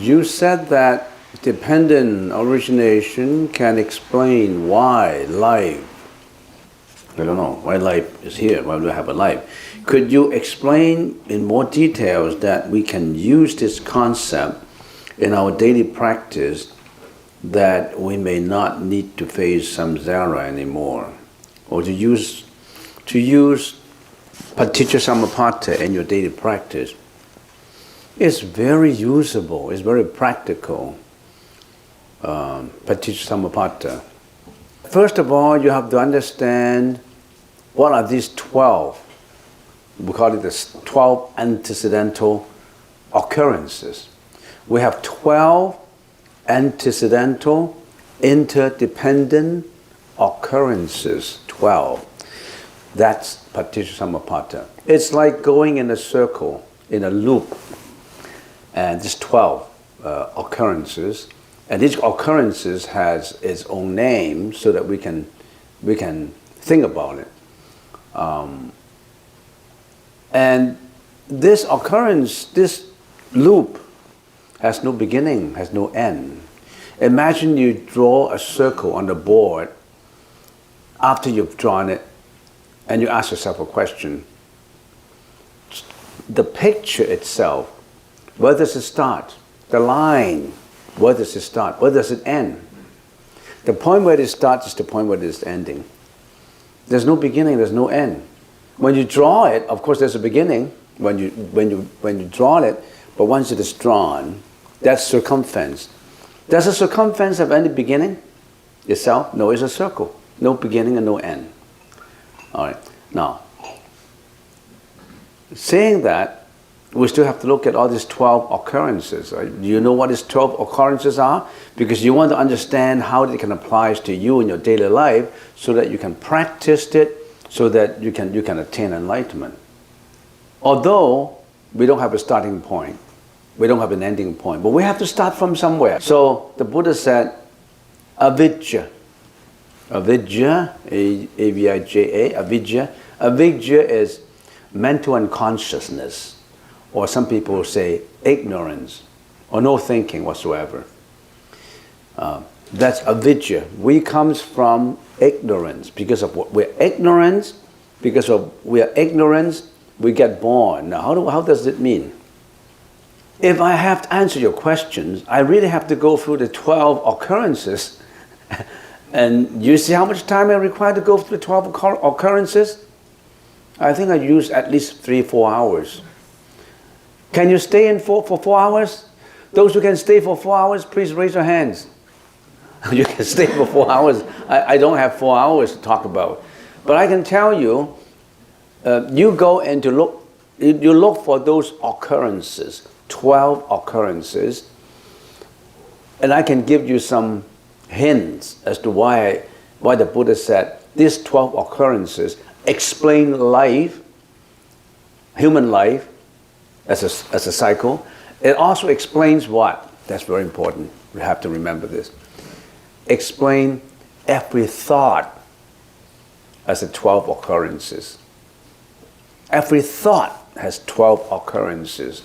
You said that dependent origination can explain why life, I don't know, why life is here, why we have a life. Could you explain in more details that we can use this concept in our daily practice that we may not need to face samsara anymore? Or to use paticca in your daily practice? It's very usable, it's very practical, paticca. First of all, you have to understand what are these 12, we call it the 12 antecedental occurrences. We have 12 antecedental interdependent occurrences, 12. That's paticca. It's like going in a circle, in a loop. And there's 12 occurrences, and each occurrences has its own name so that we can think about it. And this occurrence, this loop, has no beginning, has no end. Imagine you draw a circle on the board. After you've drawn it, and you ask yourself a question. The picture itself, where does it start? The line, where does it start? Where does it end? The point where it starts is the point where it is ending. There's no beginning, there's no end. When you draw it, of course there's a beginning when you draw it, but once it is drawn, that's circumference. Does a circumference have any beginning itself? No, it's a circle. No beginning and no end. All right. Now, saying that, we still have to look at all these 12 occurrences. Right? Do you know what these 12 occurrences are? Because you want to understand how they can apply to you in your daily life so that you can practice it, so that you can attain enlightenment. Although we don't have a starting point, we don't have an ending point, but we have to start from somewhere. So the Buddha said, avidya. Avidya, A-V-I-J-A, avidya. Avidya is mental unconsciousness. Or some people say ignorance, or no thinking whatsoever. That's avidya. We comes from ignorance. Because of what we're ignorant, because of we are ignorant, we get born. Now, how does it mean? If I have to answer your questions, I really have to go through the 12 occurrences. And you see how much time I require to go through the 12 occurrences? I think I use at least 3-4 hours. Can you stay in for 4 hours? Those who can stay for 4 hours, please raise your hands. You can stay for 4 hours. I don't have 4 hours to talk about. But I can tell you, you go and you look for those occurrences, 12 occurrences, and I can give you some hints as to why the Buddha said these 12 occurrences explain life, human life, as a cycle. It also explains what? That's very important. We have to remember this. Explain every thought as the 12 occurrences. Every thought has 12 occurrences.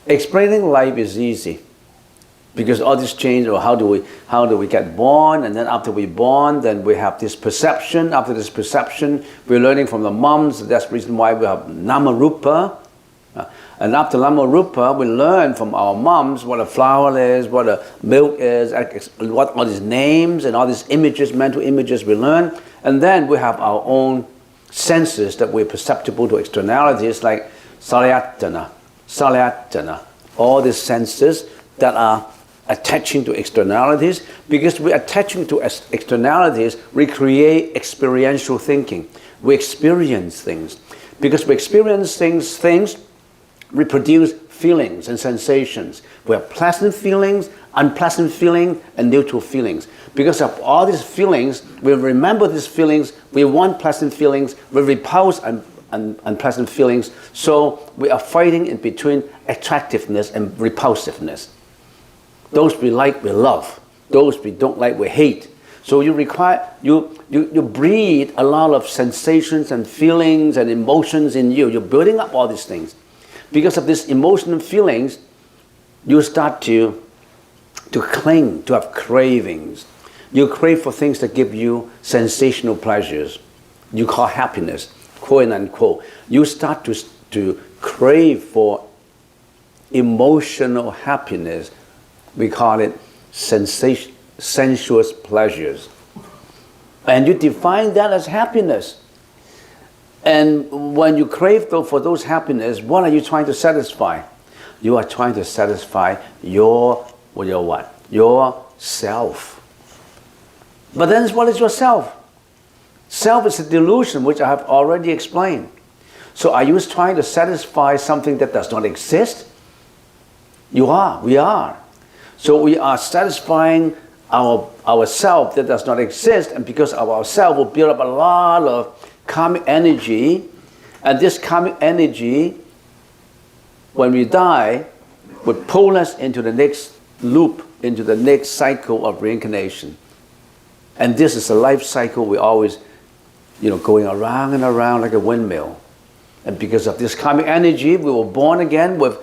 Explaining life is easy because all this change, or how do we get born, and then after we're born, then we have this perception. After this perception, we're learning from the moms. That's the reason why we have nama rupa. And after nama rupa, we learn from our moms what a flower is, what a milk is, what all these names and all these images, mental images we learn. And then we have our own senses that we're perceptible to externalities, like salayatana, all these senses that are attaching to externalities. Because we're attaching to externalities, we create experiential thinking. We experience things. Because we experience things we produce feelings and sensations. We have pleasant feelings, unpleasant feelings, and neutral feelings. Because of all these feelings, we remember these feelings, we want pleasant feelings, we repulse unpleasant feelings. So we are fighting in between attractiveness and repulsiveness. Those we like, we love. Those we don't like, we hate. So you breed a lot of sensations and feelings and emotions in you. You're building up all these things. Because of these emotional feelings, you start to cling, to have cravings. You crave for things that give you sensational pleasures. You call happiness, quote unquote. You start to crave for emotional happiness. We call it sensuous pleasures. And you define that as happiness. And when you crave for those happiness, what are you trying to satisfy? You are trying to satisfy your what? Your self. But then what is your self? Self is a delusion, which I have already explained. So are you trying to satisfy something that does not exist? You are. We are. So we are satisfying our self that does not exist, and because of our self, we build up a lot of karmic energy, and this karmic energy, when we die, would pull us into the next loop, into the next cycle of reincarnation. And this is a life cycle we always, going around and around like a windmill. And because of this karmic energy, we were born again with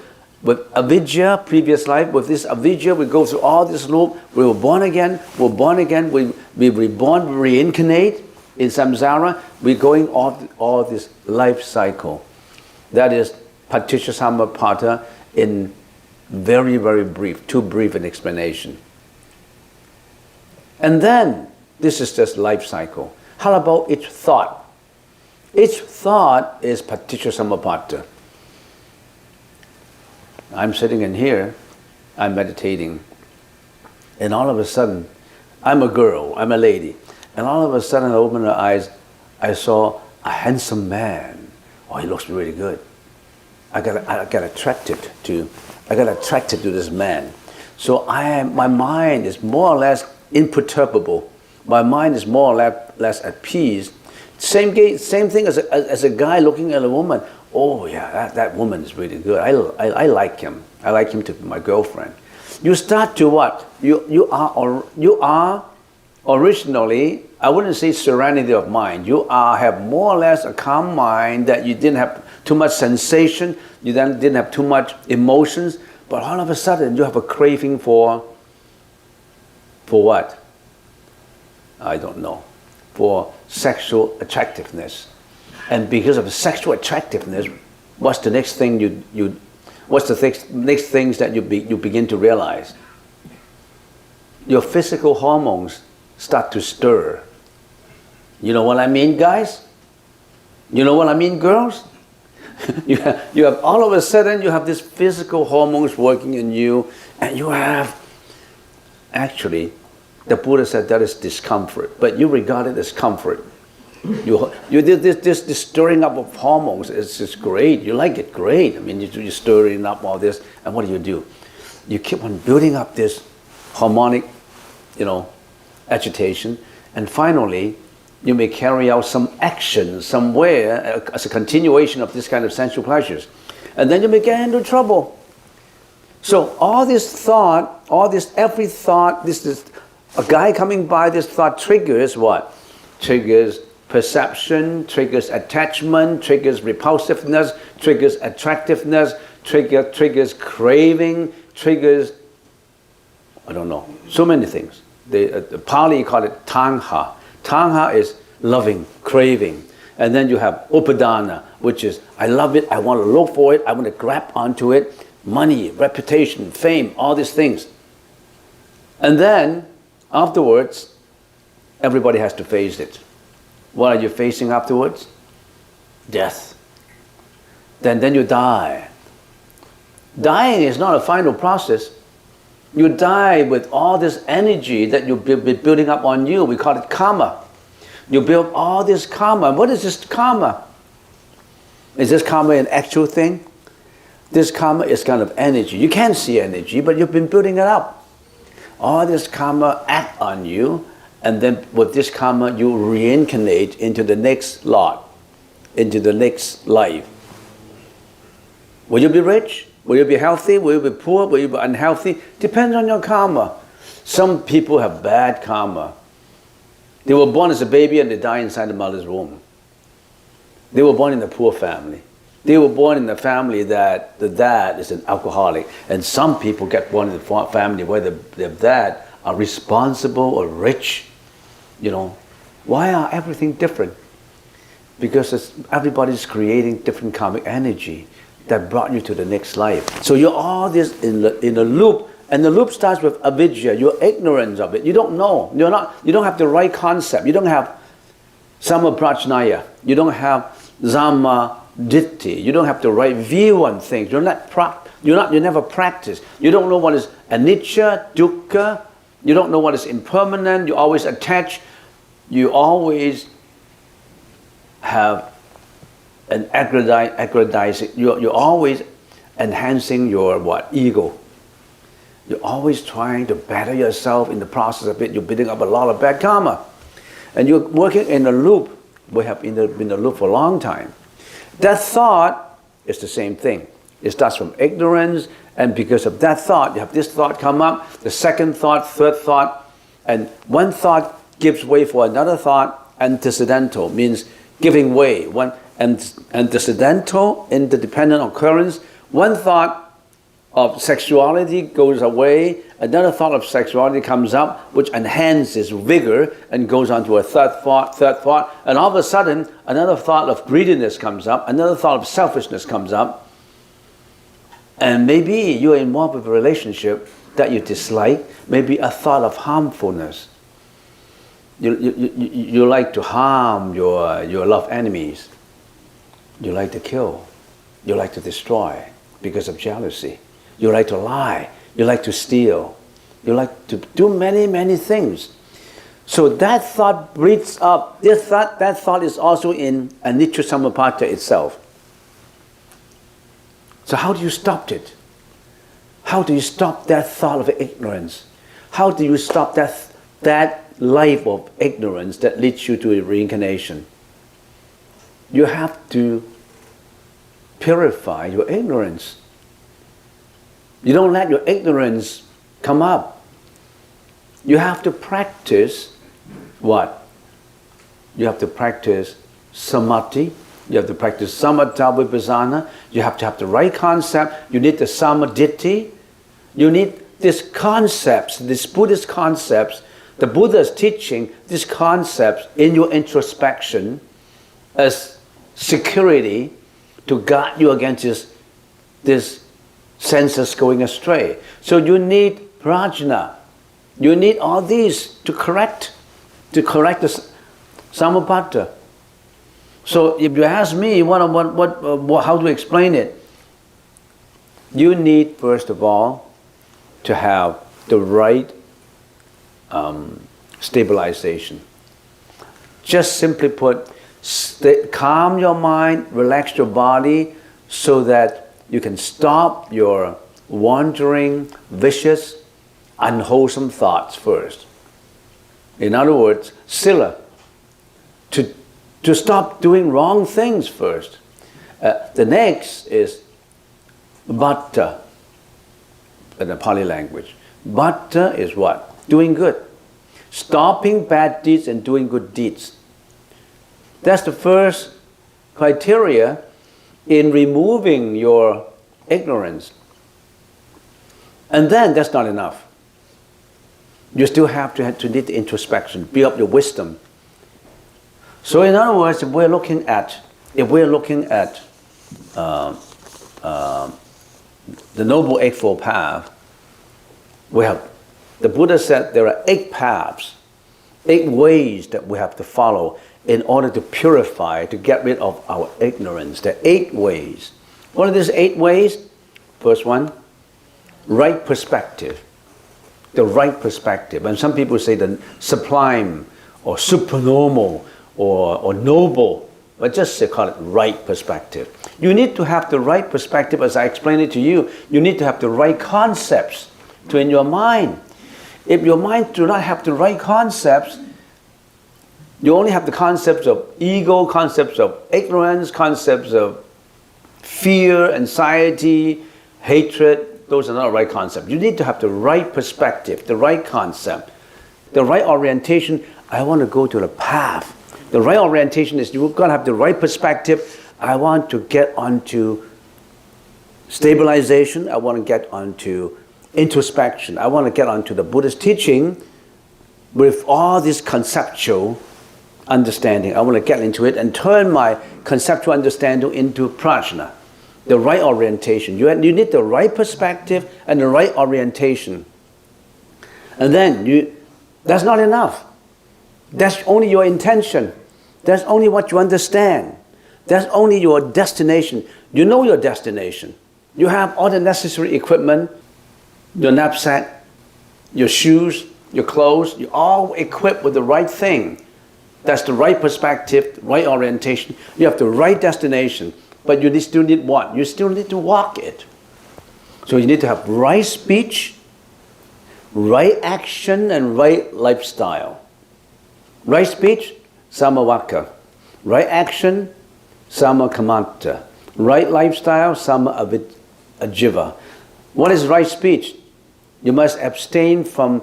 avidya, previous life. With this avidya, we go through all this loop. We were born again, we reborn, we reincarnate in samsara. We're going all this life cycle. That is Paticcasamuppada in very, very brief, too brief an explanation. And then, this is just life cycle. How about each thought? Each thought is Paticcasamuppada. I'm sitting in here, I'm meditating, and all of a sudden, I'm a girl, I'm a lady, and all of a sudden I opened my eyes, I saw a handsome man. Oh, he looks really good. I got attracted to this man. So my mind is more or less imperturbable. My mind is more or less at peace. Same thing as a guy looking at a woman. Oh yeah, that woman is really good. I like him. I like him to be my girlfriend. You start to what? You are originally, I wouldn't say serenity of mind. You have more or less a calm mind, that you didn't have too much sensation, you then didn't have too much emotions, but all of a sudden you have a craving for what? I don't know. For sexual attractiveness. And because of sexual attractiveness, what's the next thing what's the next things that you begin to realize? Your physical hormones start to stir. You know what I mean, guys? You know what I mean, girls? you have all of a sudden you have these physical hormones working in you, and you have actually, the Buddha said that is discomfort, but you regard it as comfort. You did this stirring up of hormones. It's just great. You like it, great. I mean, you're stirring up all this, and what do? You keep on building up this harmonic, agitation, and finally, you may carry out some action somewhere as a continuation of this kind of sensual pleasures, and then you may get into trouble. So all this thought, every thought, this is a guy coming by. This thought triggers what? Triggers perception, triggers attachment, triggers repulsiveness, triggers attractiveness, triggers craving, triggers, I don't know, so many things. The Pali call it tanha. Tanha is loving, craving. And then you have upadana, which is, I love it, I want to look for it, I want to grab onto it, money, reputation, fame, all these things. And then, afterwards, everybody has to face it. What are you facing afterwards? Death. Then you die. Dying is not a final process. You die with all this energy that you've been building up on you. We call it karma. You build all this karma. What is this karma? Is this karma an actual thing? This karma is kind of energy. You can't see energy, but you've been building it up. All this karma act on you, and then with this karma, you reincarnate into the next lot, into the next life. Will you be rich? Will you be healthy? Will you be poor? Will you be unhealthy? Depends on your karma. Some people have bad karma. They were born as a baby and they die inside the mother's womb. They were born in a poor family. They were born in a family that the dad is an alcoholic. And some people get born in a family where their dad are responsible or rich. You know, why are everything different? Because everybody's creating different karmic energy that brought you to the next life. So you're all this in a loop, and the loop starts with avidya. You're ignorant of it. You don't know. You don't have the right concept. You don't have samaprajnaya. You don't have dhamma ditti. You don't have the right view on things. You never practice. You don't know what is anicca, dukkha. You don't know what is impermanent. You always attach. You always have an aggrandizing. You're always enhancing your ego. You're always trying to better yourself. In the process of it, you're building up a lot of bad karma, and you're working in a loop. We have been in a loop for a long time. That thought is the same thing. It starts from ignorance, and because of that thought, you have this thought come up, the second thought, third thought, and one thought gives way for another thought. Antecedental means giving way. One antecedental, interdependent occurrence. One thought of sexuality goes away, another thought of sexuality comes up, which enhances vigor and goes on to a third thought, and all of a sudden, another thought of greediness comes up, another thought of selfishness comes up, and maybe you're involved with a relationship that you dislike, maybe a thought of harmfulness. You like to harm your loved enemies. You like to kill. You like to destroy because of jealousy. You like to lie. You like to steal. You like to do many, many things. So that thought breeds up. That thought is also in anicca samapata itself. So how do you stop it? How do you stop that thought of ignorance? How do you stop that life of ignorance that leads you to a reincarnation? You have to purify your ignorance. You don't let your ignorance come up. You have to practice what? You have to practice samadhi. You have to practice samatha vipassana. You have to have the right concept. You need the samadhi. You need these concepts, these Buddhist concepts. The Buddha is teaching these concepts in your introspection as security to guard you against this senses going astray. So you need prajna. You need all these to correct the samapata. So if you ask me how to explain it, you need first of all to have the right stabilization. Just simply put, calm your mind, relax your body so that you can stop your wandering, vicious, unwholesome thoughts first. In other words, sila, to stop doing wrong things first. The next is bhatta in the Pali language. Bhatta is what? Doing good. Stopping bad deeds and doing good deeds. That's the first criteria in removing your ignorance. And then that's not enough. You still have to need the introspection, build up your wisdom. So in other words, if we're looking at the Noble Eightfold Path, the Buddha said there are 8 paths, 8 ways that we have to follow in order to purify, to get rid of our ignorance. There are 8 ways. What are these 8 ways? First one, right perspective. The right perspective. And some people say the sublime or supernormal or noble but just call it right perspective. You need to have the right perspective, as I explained it to you. You need to have the right concepts in your mind. If your mind do not have the right concepts, you only have the concepts of ego, concepts of ignorance, concepts of fear, anxiety, hatred. Those are not the right concepts. You need to have the right perspective, the right concept, the right orientation. I want to go to the path. The right orientation is you've got to have the right perspective. I want to get onto stabilization. I want to get onto introspection. I want to get onto the Buddhist teaching with all this conceptual understanding. I want to get into it and turn my conceptual understanding into prajna, the right orientation. You need the right perspective and the right orientation. And then that's not enough. That's only your intention. That's only what you understand. That's only your destination. You know your destination. You have all the necessary equipment, your knapsack, your shoes, your clothes, you're all equipped with the right thing. That's the right perspective, right orientation. You have the right destination, but you still need what? You still need to walk it. So you need to have right speech, right action, and right lifestyle. Right speech, samavaka. Right action, samakamanta. Right lifestyle, ajiva. What is right speech? You must abstain from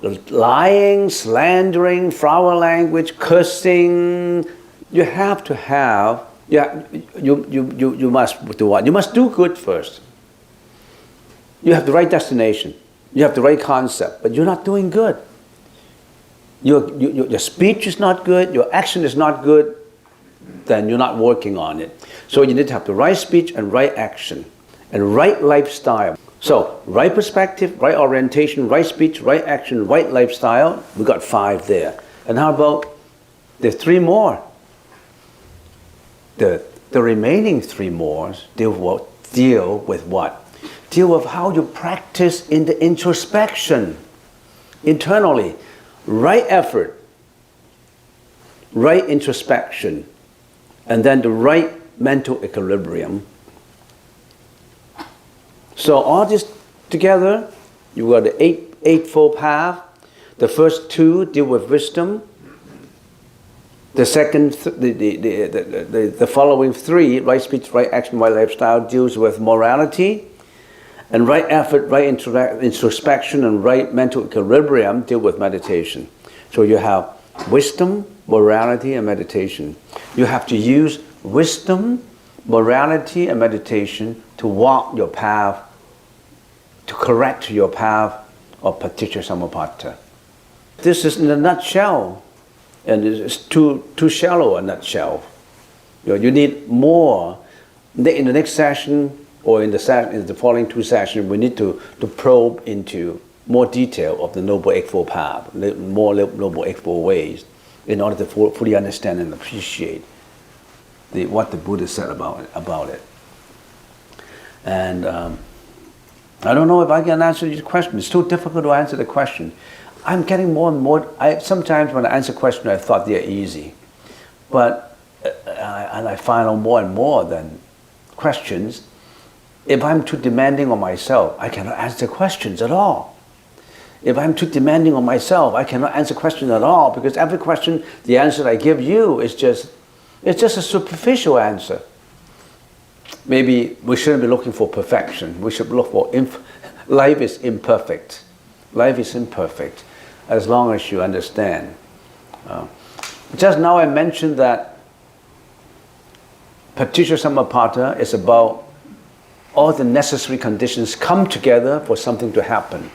lying, slandering, foul language, cursing. You have to have, you must do what? You must do good first. You have the right destination. You have the right concept, but you're not doing good. Your speech is not good, your action is not good, then you're not working on it. So you need to have the right speech and right action and right lifestyle. So, right perspective, right orientation, right speech, right action, right lifestyle. We got 5 there. And how about the 3 more? The remaining 3 more deal with what? Deal with how you practice in the introspection, internally. Right effort, right introspection, and then the right mental equilibrium. So all this together, you got the eightfold path. The first 2 deal with wisdom. The second, the following 3, right speech, right action, right lifestyle, deals with morality. And right effort, right introspection, and right mental equilibrium deal with meditation. So you have wisdom, morality, and meditation. You have to use wisdom, morality, and meditation to walk your path, to correct your path of paticca samuppada. This is in a nutshell, and it's too shallow a nutshell. You need more. In the next session, or in the following 2 sessions, we need to probe into more detail of the Noble Eightfold Path, more Noble Eightfold Ways, in order to fully understand and appreciate what the Buddha said about it. And I don't know if I can answer your question. It's too difficult to answer the question. I'm getting more and more. Sometimes when I answer questions, I thought they're easy, but I find out more and more than questions. If I'm too demanding on myself, I cannot answer questions at all. If I'm too demanding on myself, I cannot answer questions at all, because every question, the answer I give you is just a superficial answer. Maybe we shouldn't be looking for perfection. We should look for life is imperfect. Life is imperfect, as long as you understand. Just now I mentioned that paticca samuppada is about all the necessary conditions come together for something to happen.